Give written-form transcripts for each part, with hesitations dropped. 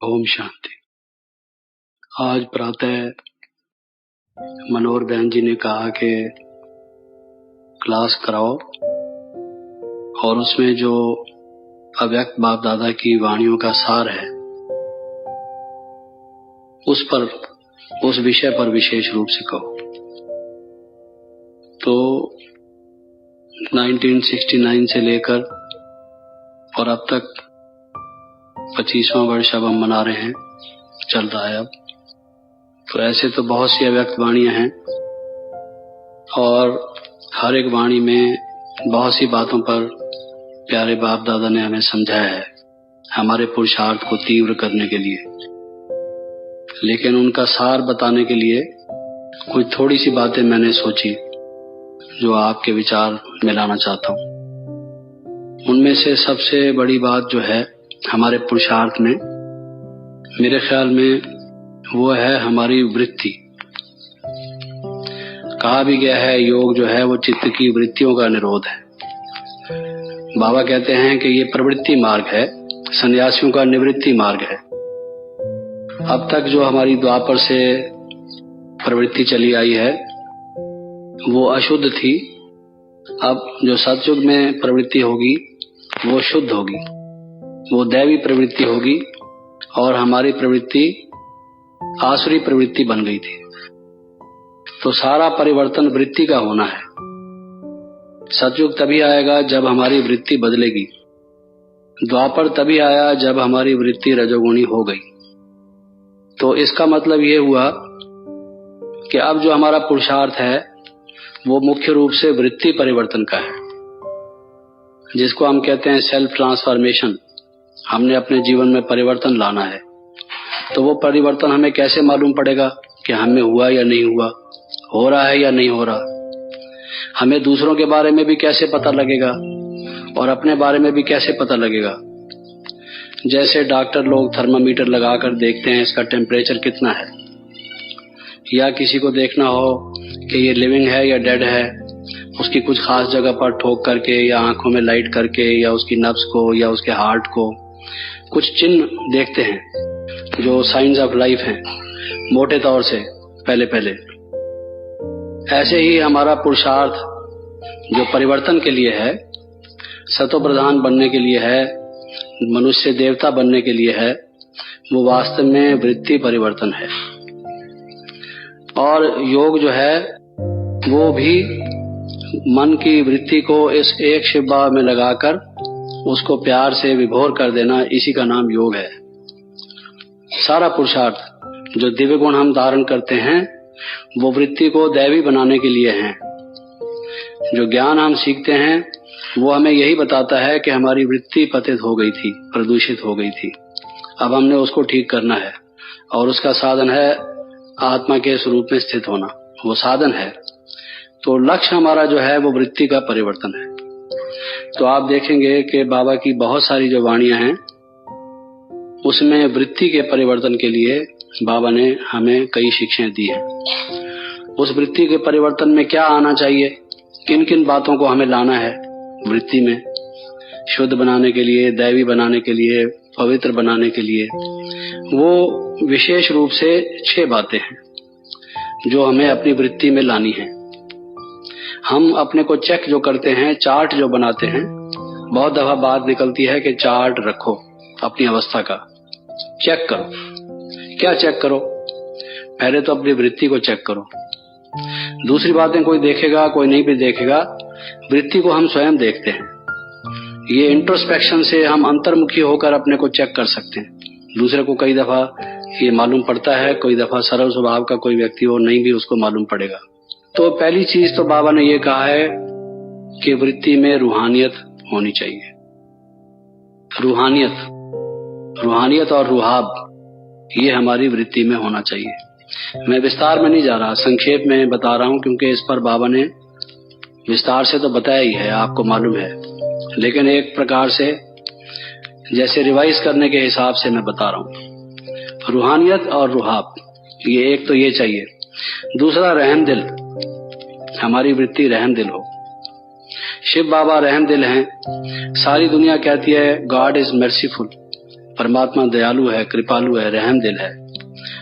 ओम शांति। आज प्रातः मनोहर बहन जी ने कहा कि क्लास कराओ और उसमें जो अव्यक्त बाप दादा की वाणियों का सार है उस विषय पर विशेष रूप से कहो। तो 1969 से लेकर और अब तक 25वां वर्ष अब हम मना रहे हैं, चल रहा है अब। तो ऐसे तो बहुत सी अव्यक्त वाणियां हैं और हर एक वाणी में बहुत सी बातों पर प्यारे बाप दादा ने हमें समझाया है हमारे पुरुषार्थ को तीव्र करने के लिए। लेकिन उनका सार बताने के लिए कुछ थोड़ी सी बातें मैंने सोची जो आपके विचार में लाना चाहता हूँ। उनमें से सबसे बड़ी बात जो है हमारे पुरुषार्थ में, मेरे ख्याल में वो है हमारी वृत्ति। कहा भी गया है योग जो है वो चित्त की वृत्तियों का निरोध है। बाबा कहते हैं कि ये प्रवृत्ति मार्ग है, सन्यासियों का निवृत्ति मार्ग है। अब तक जो हमारी द्वापर से प्रवृत्ति चली आई है वो अशुद्ध थी। अब जो सतयुग में प्रवृत्ति होगी वो शुद्ध होगी, वो दैवी प्रवृत्ति होगी और हमारी प्रवृत्ति आसुरी प्रवृत्ति बन गई थी। तो सारा परिवर्तन वृत्ति का होना है। सतयुग तभी आएगा जब हमारी वृत्ति बदलेगी। द्वापर तभी आया जब हमारी वृत्ति रजोगुणी हो गई। तो इसका मतलब ये हुआ कि अब जो हमारा पुरुषार्थ है वो मुख्य रूप से वृत्ति परिवर्तन का है, जिसको हम कहते हैं सेल्फ ट्रांसफॉर्मेशन। हमने अपने जीवन में परिवर्तन लाना है। तो वो परिवर्तन हमें कैसे मालूम पड़ेगा कि हमें हुआ या नहीं हुआ, हो रहा है या नहीं हो रहा। हमें दूसरों के बारे में भी कैसे पता लगेगा और अपने बारे में भी कैसे पता लगेगा। जैसे डॉक्टर लोग थर्मामीटर लगाकर देखते हैं इसका टेम्परेचर कितना है, या किसी को देखना हो कि ये लिविंग है या डेड है, उसकी कुछ खास जगह पर ठोक करके या आंखों में लाइट करके या उसकी नब्ज को या उसके हार्ट को कुछ चिन्ह देखते हैं जो साइंस ऑफ लाइफ हैं मोटे तौर से पहले। ऐसे ही हमारा पुरुषार्थ जो परिवर्तन के लिए है, सतो प्रधान बनने के लिए है, मनुष्य देवता बनने के लिए है, वो वास्तव में वृत्ति परिवर्तन है। और योग जो है वो भी मन की वृत्ति को इस एक शिव भाव में लगाकर उसको प्यार से विभोर कर देना, इसी का नाम योग है। सारा पुरुषार्थ जो दिव्य गुण हम धारण करते हैं वो वृत्ति को दैवी बनाने के लिए हैं। जो ज्ञान हम सीखते हैं वो हमें यही बताता है कि हमारी वृत्ति पतित हो गई थी, प्रदूषित हो गई थी। अब हमने उसको ठीक करना है और उसका साधन है आत्मा के स्वरूप में स्थित होना। वो साधन है। तो लक्ष्य हमारा जो है वो वृत्ति का परिवर्तन है। तो आप देखेंगे कि बाबा की बहुत सारी जो वाणियां हैं उसमें वृत्ति के परिवर्तन के लिए बाबा ने हमें कई शिक्षाएं दी हैं। उस वृत्ति के परिवर्तन में क्या आना चाहिए, किन किन बातों को हमें लाना है वृत्ति में, शुद्ध बनाने के लिए, दैवी बनाने के लिए, पवित्र बनाने के लिए, वो विशेष रूप से 6 बातें हैं जो हमें अपनी वृत्ति में लानी है। हम अपने को चेक जो करते हैं, चार्ट जो बनाते हैं, बहुत दफा बात निकलती है कि चार्ट रखो अपनी अवस्था का, चेक करो। क्या चेक करो? पहले तो अपनी वृत्ति को चेक करो। दूसरी बातें कोई देखेगा कोई नहीं भी देखेगा, वृत्ति को हम स्वयं देखते हैं। ये इंट्रोस्पेक्शन से हम अंतर्मुखी होकर अपने को चेक कर सकते हैं। दूसरे को कई दफा ये मालूम पड़ता है, कोई दफा सरल स्वभाव का कोई व्यक्ति हो नहीं भी उसको मालूम पड़ेगा। तो पहली चीज तो बाबा ने ये कहा है कि वृत्ति में रूहानियत होनी चाहिए। रूहानियत और रुहाब, ये हमारी वृत्ति में होना चाहिए। मैं विस्तार में नहीं जा रहा, संक्षेप में बता रहा हूं क्योंकि इस पर बाबा ने विस्तार से तो बताया ही है, आपको मालूम है। लेकिन एक प्रकार से जैसे रिवाइज करने के हिसाब से मैं बता रहा हूं। रूहानियत और रुहाब, ये एक तो ये चाहिए। दूसरा रहम दिल, हमारी वृत्ति रहम दिल हो। शिव बाबा रहम दिल हैं। सारी दुनिया कहती है गॉड इज मर्सीफुल, परमात्मा दयालु है, कृपालु है, रहम दिल है,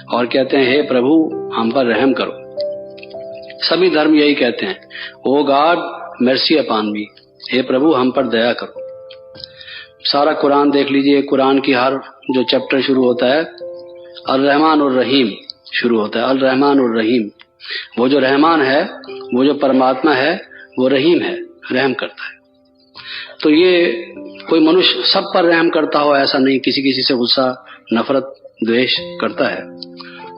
और कहते हैं हे प्रभु हम पर रहम करो। सभी धर्म यही कहते हैं, ओ गॉड मर्सी अपॉन मी, हे प्रभु हम पर दया करो। सारा कुरान देख लीजिए, कुरान की हर जो चैप्टर शुरू होता है अल रहमान और रहीम शुरू होता है, अल रहमान और रहीम। वो जो रहमान है, वो जो परमात्मा है, वो रहीम है, रहम करता है। तो ये कोई मनुष्य सब पर रहम करता हो ऐसा नहीं, किसी किसी से गुस्सा, नफरत, द्वेष करता है।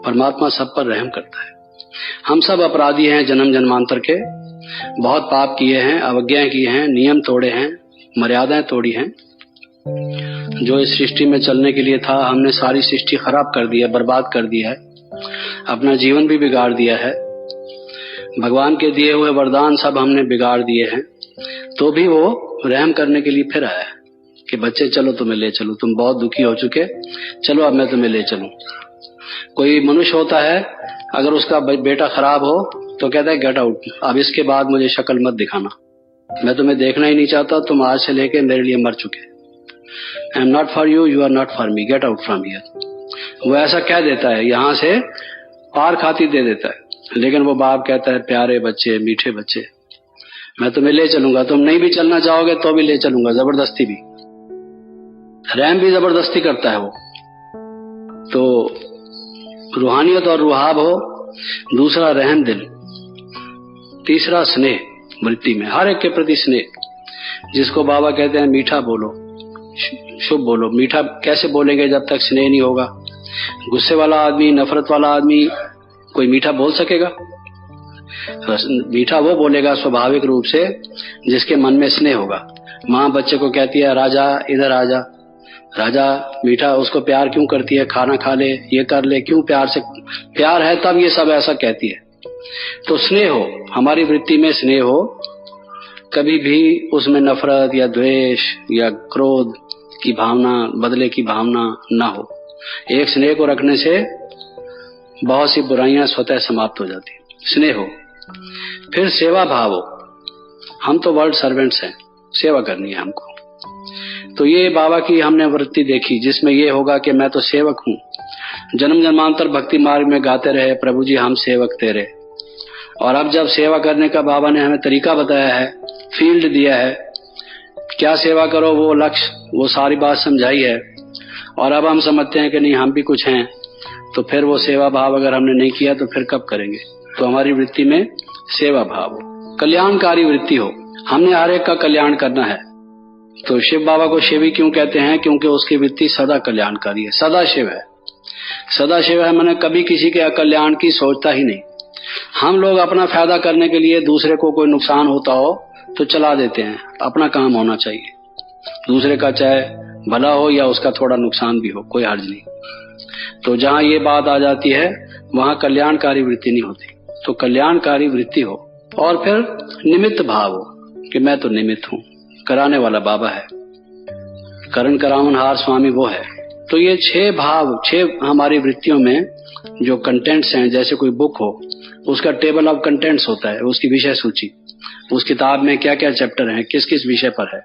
परमात्मा सब पर रहम करता है। हम सब अपराधी हैं, जन्म जन्मांतर के बहुत पाप किए हैं, अवज्ञाएं की हैं, नियम तोड़े हैं, मर्यादाएं तोड़ी हैं। जो इस सृष्टि में चलने के लिए था, हमने सारी सृष्टि खराब कर दी है, बर्बाद कर दी है, अपना जीवन भी बिगाड़ दिया है। भगवान के दिए हुए वरदान सब हमने बिगाड़ दिए हैं। तो भी वो रहम करने के लिए फिर आया है कि बच्चे चलो तुम्हें ले चलूं, तुम बहुत दुखी हो चुके, चलो अब मैं तुम्हें ले चलूं। कोई मनुष्य होता है, अगर उसका बेटा खराब हो तो कहता है गेट आउट, अब इसके बाद मुझे शक्ल मत दिखाना, मैं तुम्हें देखना ही नहीं चाहता, तुम आज से लेके मेरे लिए मर चुके, I am not for you, you are not for me, get out from here. वो ऐसा कह देता है, यहां से पार खाती दे देता है। लेकिन वो बाप कहता है प्यारे बच्चे, मीठे बच्चे, मैं तुम्हें ले चलूंगा, तुम नहीं भी चलना चाहोगे तो भी ले चलूंगा, जबरदस्ती भी। रहम भी जबरदस्ती करता है वो। तो रूहानियत और रुहाब हो, दूसरा रहम दिल, तीसरा स्नेह वृत्ति में, हर एक के प्रति स्नेह, जिसको बाबा कहते हैं मीठा बोलो, शुभ बोलो। मीठा कैसे बोलेंगे जब तक स्नेह नहीं होगा? गुस्से वाला आदमी, नफरत वाला आदमी कोई मीठा बोल सकेगा? मीठा वो बोलेगा स्वाभाविक रूप से जिसके मन में स्नेह होगा। माँ बच्चे को कहती है राजा इधर आजा, राजा मीठा उसको प्यार क्यों करती है, खाना खा ले, ये कर ले, क्यों प्यार से, प्यार है तब ये सब ऐसा कहती है। तो स्नेह हो, हमारी वृत्ति में स्नेह हो, कभी भी उसमें नफरत या द्वेष या क्रोध की भावना, बदले की भावना ना हो। एक स्नेह को रखने से बहुत सी बुराइयां स्वतः समाप्त हो जाती है। स्नेह हो। फिर सेवा भाव हो, हम तो वर्ल्ड सर्वेंट्स हैं, सेवा करनी है हमको। तो ये बाबा की हमने वृत्ति देखी जिसमें ये होगा कि मैं तो सेवक हूँ। जन्म जन्मांतर भक्ति मार्ग में गाते रहे प्रभु जी हम सेवक तेरे, और अब जब सेवा करने का बाबा ने हमें तरीका बताया है, फील्ड दिया है, क्या सेवा करो वो लक्ष्य, वो सारी बात समझाई है, और अब हम समझते हैं कि नहीं हम भी कुछ हैं, तो फिर वो सेवा भाव अगर हमने नहीं किया तो फिर कब करेंगे? तो हमारी वृत्ति में सेवा भाव हो, कल्याणकारी वृत्ति हो, हमने हर एक का कल्याण करना है। तो शिव बाबा को शिवी क्यों कहते हैं? क्योंकि उसकी वृत्ति सदा कल्याणकारी है, सदा शिव है। सदा शिव है मैंने कभी किसी के अकल्याण की सोचता ही नहीं। हम लोग अपना फायदा करने के लिए दूसरे को कोई नुकसान होता हो तो चला देते हैं, अपना काम होना चाहिए, दूसरे का चाहे भला हो या उसका थोड़ा नुकसान भी हो, कोई हर्ज नहीं। तो जहां ये बात आ जाती है वहां कल्याणकारी वृत्ति नहीं होती। तो कल्याणकारी वृत्ति हो, और फिर निमित्त भाव हो कि मैं तो निमित्त हूं, कराने वाला बाबा है, करण करावनहार स्वामी वो है। तो ये 6 भाव, 6 हमारी वृत्तियों में जो कंटेंट्स हैं, जैसे कोई बुक हो उसका टेबल ऑफ कंटेंट्स होता है, उसकी विषय सूची, उस किताब में क्या क्या चैप्टर हैं, किस किस विषय पर है।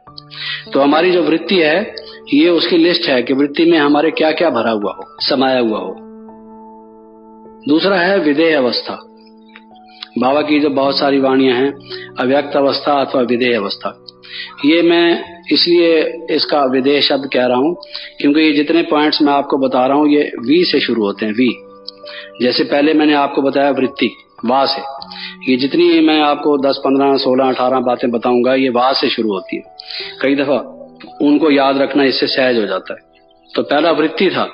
तो हमारी जो वृत्ति है ये उसकी लिस्ट है कि वृत्ति में हमारे क्या क्या भरा हुआ हो, समाया हुआ हो। दूसरा है विधेय अवस्था। बाबा की जो बहुत सारी वाणियां हैं, अव्यक्त अवस्था अथवा विधेय अवस्था, ये मैं इसलिए इसका विधेय शब्द कह रहा हूं क्योंकि ये जितने पॉइंट्स मैं आपको बता रहा हूं ये वी से शुरू होते हैं। वी जैसे पहले मैंने आपको बताया वृत्ति, वा से, ये जितनी मैं आपको 10, 15, 16, 18 बातें बताऊंगा ये वा से शुरू होती है। कई दफा उनको याद रखना इससे सहज हो जाता है। तो पहला वृत्ति था,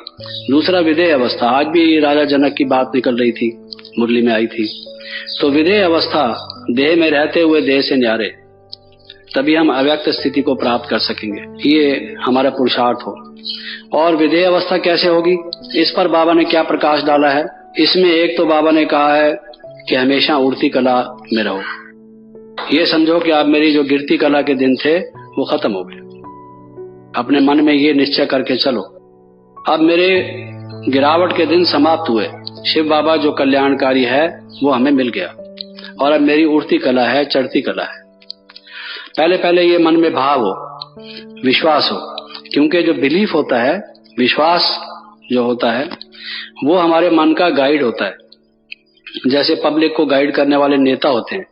दूसरा विधेय अवस्था। आज भी राजा जनक की बात निकल रही थी, मुरली में आई थी। तो विधेय अवस्था, देह में रहते हुए देह से न्यारे, तभी हम अव्यक्त स्थिति को प्राप्त कर सकेंगे, ये हमारा पुरुषार्थ हो। और विधेय अवस्था कैसे होगी, इस पर बाबा ने क्या प्रकाश डाला है? इसमें एक तो बाबा ने कहा है कि हमेशा उड़ती कला में रहो। ये समझो कि आप मेरी जो गिरती कला के दिन थे वो खत्म हो गए। अपने मन में ये निश्चय करके चलो, अब मेरे गिरावट के दिन समाप्त हुए, शिव बाबा जो कल्याणकारी है वो हमें मिल गया, और अब मेरी उड़ती कला है, चढ़ती कला है। पहले पहले ये मन में भाव हो, विश्वास हो, क्योंकि जो बिलीफ होता है विश्वास जो होता है वो हमारे मन का गाइड होता है। जैसे पब्लिक को गाइड करने वाले नेता होते हैं,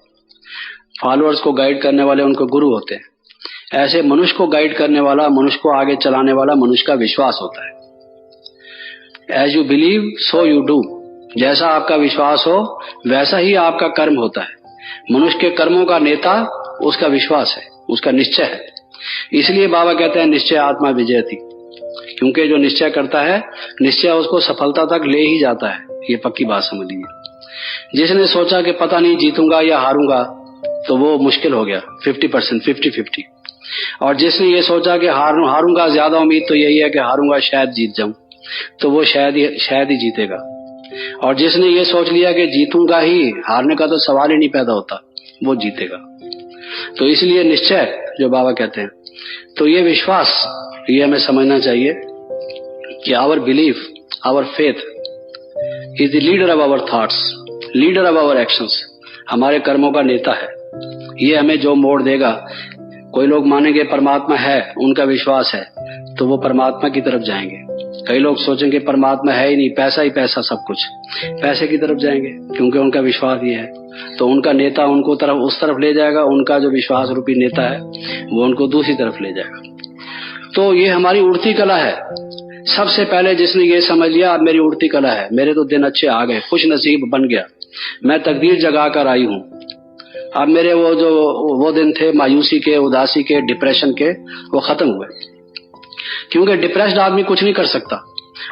फॉलोअर्स को गाइड करने वाले उनको गुरु होते हैं, ऐसे मनुष्य को गाइड करने वाला, मनुष्य को आगे चलाने वाला मनुष्य का विश्वास होता है। As you believe so you do, जैसा आपका विश्वास हो वैसा ही आपका कर्म होता है। मनुष्य के कर्मों का नेता उसका विश्वास है, उसका निश्चय है। इसलिए बाबा कहते हैं निश्चय आत्मा विजयति, क्योंकि जो निश्चय करता है निश्चय उसको सफलता तक ले ही जाता है। ये पक्की बात समझ लीजिए। जिसने सोचा कि पता नहीं जीतूंगा या हारूंगा तो वो मुश्किल हो गया, 50% 50-50। और जिसने ये सोचा कि हारूंगा, ज्यादा उम्मीद तो यही है कि हारूंगा शायद जीत जाऊं, तो वो शायद ही जीतेगा। और जिसने ये सोच लिया कि जीतूंगा ही, हारने का तो सवाल ही नहीं पैदा होता, वो जीतेगा। तो इसलिए निश्चय जो बाबा कहते हैं, तो ये विश्वास, ये हमें समझना चाहिए कि our belief, our faith is the leader of our thoughts, leader of our actions, हमारे कर्मों का नेता है। ये हमें जो मोड़ देगा, कोई लोग मानेंगे परमात्मा है, उनका विश्वास है तो वो परमात्मा की तरफ जाएंगे। कई लोग सोचेंगे परमात्मा है ही नहीं, पैसा ही पैसा सब कुछ, पैसे की तरफ जाएंगे क्योंकि उनका विश्वास ये है। तो उनका नेता उनको उस तरफ ले जाएगा, उनका जो विश्वास रूपी नेता है वो उनको दूसरी तरफ ले जाएगा। तो ये हमारी उड़ती कला है। सबसे पहले जिसने ये समझ लिया अब मेरी उड़ती कला है, मेरे तो दिन अच्छे आ गए, खुश नसीब बन गया, मैं तकदीर जगा कर आई हूं, अब मेरे वो दिन थे मायूसी के, उदासी के, डिप्रेशन के, वो खत्म हुए। क्योंकि डिप्रेस्ड आदमी कुछ नहीं कर सकता,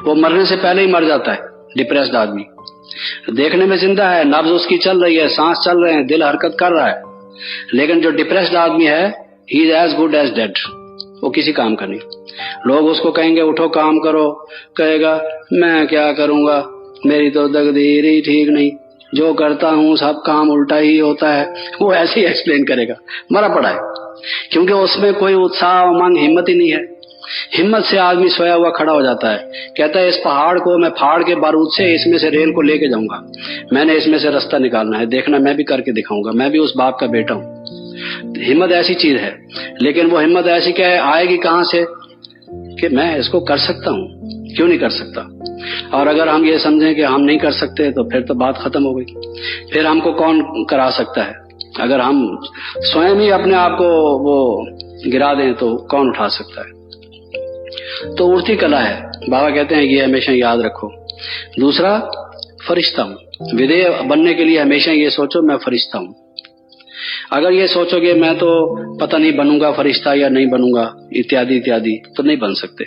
वो मरने से पहले ही मर जाता है। डिप्रेस्ड आदमी देखने में जिंदा है, नब्ज उसकी चल रही है, सांस चल रहे हैं, दिल हरकत कर रहा है, लेकिन जो डिप्रेस्ड आदमी है he is as good as dead, वो किसी काम का नहीं। लोग उसको कहेंगे उठो काम करो, कहेगा मैं क्या करूंगा, मेरी तो तकदीर ही ठीक नहीं, जो करता हूं सब काम उल्टा ही होता है, वो ऐसे ही एक्सप्लेन करेगा, मरा पड़ा है। क्योंकि उसमें कोई उत्साह, उमंग, हिम्मत ही नहीं है। हिम्मत से आदमी सोया हुआ खड़ा हो जाता है, कहता है इस पहाड़ को मैं फाड़ के बारूद से इसमें से रेल को लेके जाऊंगा, मैंने इसमें से रास्ता निकालना है, देखना मैं भी करके दिखाऊंगा, मैं भी उस बाप का बेटा हूं। हिम्मत ऐसी चीज है, लेकिन वो हिम्मत ऐसी क्या है, आएगी कहां से कि मैं इसको कर सकता हूं, क्यों नहीं कर सकता। और अगर हम ये समझें कि हम नहीं कर सकते तो फिर तो बात खत्म हो गई, फिर हमको कौन करा सकता है। अगर हम स्वयं ही अपने आप को वो गिरा दें तो कौन उठा सकता है। तो उड़ती कला है, बाबा कहते हैं ये हमेशा याद रखो। दूसरा, फरिश्ता हूं, विधेय बनने के लिए हमेशा ये सोचो मैं फरिश्ता हूं। अगर ये सोचोगे मैं तो पता नहीं बनूंगा फरिश्ता या नहीं बनूंगा इत्यादि इत्यादि, तो नहीं बन सकते।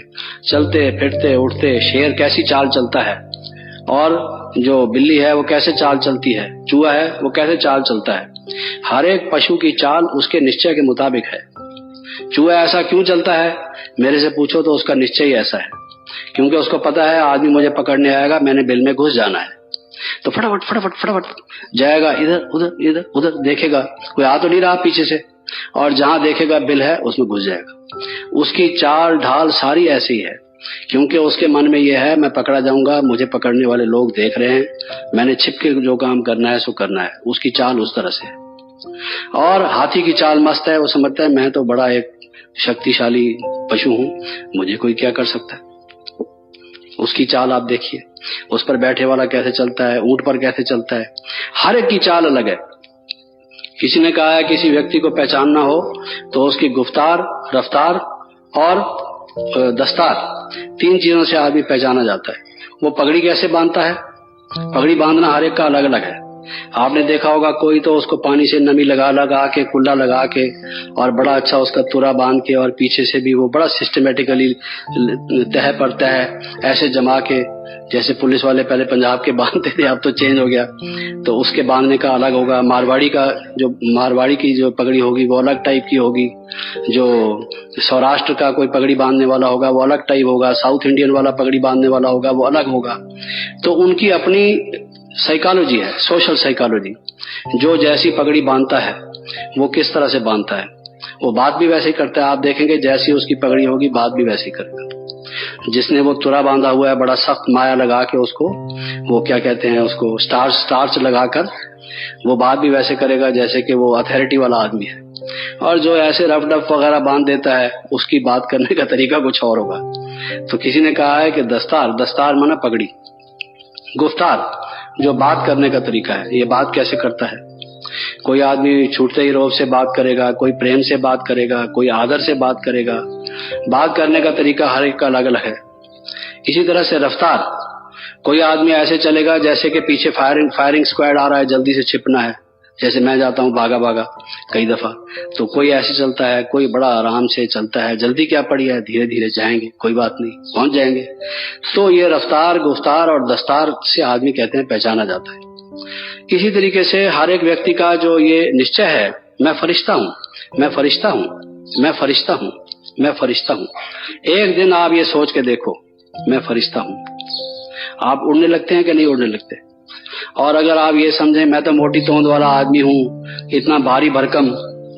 चलते फिरते उठते शेर कैसी चाल चलता है, और जो बिल्ली है वो कैसे चाल चलती है, चूहा है वो कैसे चाल चलता है, हर एक पशु की चाल उसके निश्चय के मुताबिक है। चूहा ऐसा क्यों चलता है मेरे से पूछो तो उसका निश्चय ही ऐसा है, क्योंकि उसको पता है आदमी मुझे पकड़ने आएगा, मैंने बिल में घुस जाना है, तो फटाफट फटाफट फटाफट जाएगा, इधर उधर इधर उधर देखेगा कोई आ तो नहीं रहा पीछे से, और जहां देखेगा बिल है उसमें घुस जाएगा। उसकी चाल ढाल सारी ऐसी है, क्योंकि उसके मन में यह है मैं पकड़ा जाऊंगा, मुझे पकड़ने वाले लोग देख रहे हैं, मैंने छिप के जो काम करना है सो करना है। उसकी चाल उस तरह से है। और हाथी की चाल मस्त है, वो समझता है मैं तो बड़ा एक शक्तिशाली पशु हूं, मुझे कोई क्या कर सकता है। उसकी चाल आप देखिए, उस पर बैठे वाला कैसे चलता है, ऊंट पर कैसे चलता है, हर एक की चाल अलग है। किसी ने कहा है किसी व्यक्ति को पहचानना हो तो उसकी गुफ्तार, रफ्तार और दस्तार, 3 चीजों से आदमी पहचाना जाता है। वो पगड़ी कैसे बांधता है, पगड़ी बांधना हर एक का अलग अलग है। आपने देखा होगा कोई तो उसको पानी से नमी लगा के, कुल्ला लगा के, और बड़ा अच्छा उसका तुरा बांध के, और पीछे से भी वो बड़ा सिस्टमेटिकली तह पर तह ऐसे जमा के, जैसे पुलिस वाले पहले पंजाब के बांधते थे, अब तो चेंज हो गया, तो उसके बांधने का अलग होगा। मारवाड़ी की जो पगड़ी होगी वो अलग टाइप की होगी, जो सौराष्ट्र का कोई पगड़ी बांधने वाला होगा वो अलग टाइप होगा, साउथ इंडियन वाला पगड़ी बांधने वाला होगा वो अलग होगा। तो उनकी अपनी साइकोलॉजी है, सोशल साइकोलॉजी। जो जैसी पगड़ी बांधता है वो किस तरह से बांधता है, वो बात भी वैसे ही करता है। आप देखेंगे जैसी उसकी पगड़ी होगी बात भी वैसे ही करेगा। जिसने वो तुरा बांधा हुआ है बड़ा सख्त माया लगा के, उसको वो क्या कहते हैं, उसको स्टार्च लगाकर, वो बात भी वैसे करेगा जैसे कि वो अथॉरिटी वाला आदमी है। और जो ऐसे रफ डफ वगैरह बांध देता है उसकी बात करने का तरीका कुछ और होगा। तो किसी ने कहा है कि दस्तार, दस्तार माना पगड़ी, गुफ्तार जो बात करने का तरीका है, ये बात कैसे करता है। कोई आदमी छूटते ही रोब से बात करेगा, कोई प्रेम से बात करेगा, कोई आदर से बात करेगा। बात करने का तरीका हर एक का अलग अलग है। इसी तरह से रफ्तार, कोई आदमी ऐसे चलेगा जैसे कि पीछे फायरिंग स्क्वाड आ रहा है, जल्दी से छिपना है। जैसे मैं जाता हूँ भागा भागा कई दफा, तो कोई ऐसे चलता है, कोई बड़ा आराम से चलता है, जल्दी क्या पड़ी है, धीरे धीरे जाएंगे, कोई बात नहीं, पहुंच जाएंगे। तो ये रफ्तार, गुफ्तार और दस्तार से आदमी कहते हैं पहचाना जाता है। इसी तरीके से हर एक व्यक्ति का जो ये निश्चय है, मैं फरिश्ता हूँ, मैं फरिश्ता हूँ, मैं फरिश्ता हूँ, मैं फरिश्ता हूँ। एक दिन आप ये सोच के देखो, मैं फरिश्ता हूँ, आप उड़ने लगते हैं कि नहीं उड़ने लगते। और अगर आप ये समझें मैं तो मोटी तोंद वाला आदमी हूँ, इतना भारी भरकम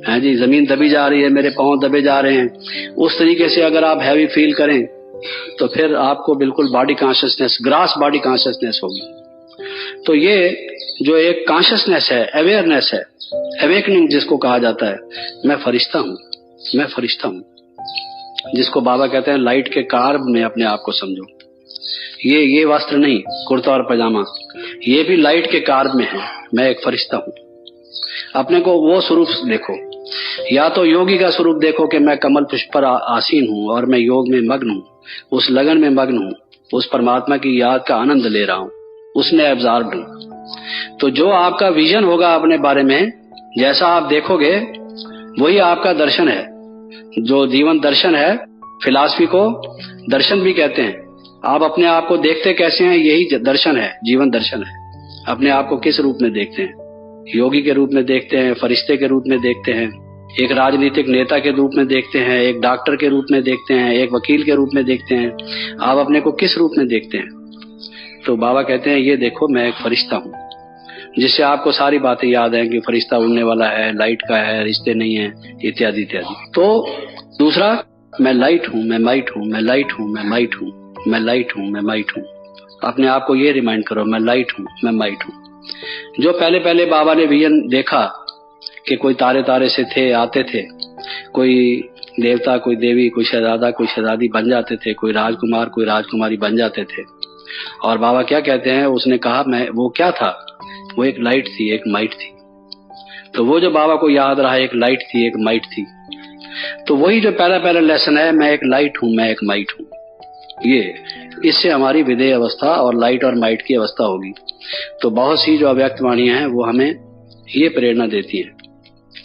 है जी, जमीन दबी जा रही है, मेरे पांव दबे जा रहे हैं, उस तरीके से अगर आप हैवी फील करें तो फिर आपको बिल्कुल body consciousness, grass body consciousness होगी। तो ये जो एक कॉन्शियसनेस है, अवेयरनेस है, अवेकनिंग जिसको कहा जाता है, मैं फरिश्ता हूँ, मैं फरिश्ता हूँ, जिसको बाबा कहते हैं लाइट के कार्ब में अपने आप को समझो। ये वस्त्र नहीं, कुर्ता और पजामा, ये भी लाइट के कार्ब में है। मैं एक फरिश्ता हूँ। अपने को वो स्वरूप देखो, या तो योगी का स्वरूप देखो कि मैं कमल पुष्प पर आसीन हूँ और मैं योग में मग्न हूँ, उस लगन में मग्न हूँ, उस परमात्मा की याद का आनंद ले रहा हूँ, उसमें एब्जॉर्ब्ड हूँ। तो जो आपका विजन होगा अपने बारे में, जैसा आप देखोगे वही आपका दर्शन है। जो जीवन दर्शन है, फिलॉसफी को दर्शन भी कहते हैं। आप अपने आप को देखते कैसे हैं, यही दर्शन है, जीवन दर्शन है। अपने आप को किस रूप में देखते हैं, योगी के रूप में देखते हैं, फरिश्ते के रूप में देखते हैं, एक राजनीतिक नेता के रूप में देखते हैं, एक डॉक्टर के रूप में देखते हैं, एक वकील के रूप में देखते हैं। आप अपने को किस रूप में देखते हैं। तो बाबा कहते हैं ये देखो मैं एक फरिश्ता हूँ, जिससे आपको सारी बातें याद हैं कि फरिश्ता उड़ने वाला है, लाइट का है, रिश्ते नहीं है, इत्यादि इत्यादि। तो दूसरा, मैं लाइट हूँ, मैं माइट हूँ, मैं लाइट हूँ, मैं माइट हूँ, मैं लाइट हूँ, मैं माइट हूँ। अपने आप को ये रिमाइंड करो, मैं लाइट हूँ, मैं माइट हूँ। जो पहले पहले बाबा ने विजन देखा कि कोई तारे तारे से थे, आते थे, कोई देवता, कोई देवी, कोई शहजादा, कोई शहजादी बन जाते थे, कोई राजकुमार, कोई राजकुमारी बन जाते थे। और बाबा क्या कहते हैं, उसने कहा मैं, वो क्या था, वो एक लाइट थी, एक माइट थी। तो वो जो बाबा को याद रहा, एक लाइट थी, एक माइट थी। तो वही जो पहला पहला लेसन है, मैं एक लाइट हूँ, मैं एक माइट हूँ, ये इससे हमारी विधेय अवस्था और लाइट और माइट की अवस्था होगी। तो बहुत सी जो अव्यक्त वाणियां हैं वो हमें ये प्रेरणा देती हैं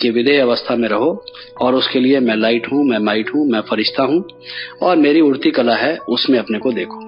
कि विधेय अवस्था में रहो, और उसके लिए मैं लाइट हूँ, मैं माइट हूँ, मैं फरिश्ता हूँ, और मेरी उड़ती कला है, उसमें अपने को देखो।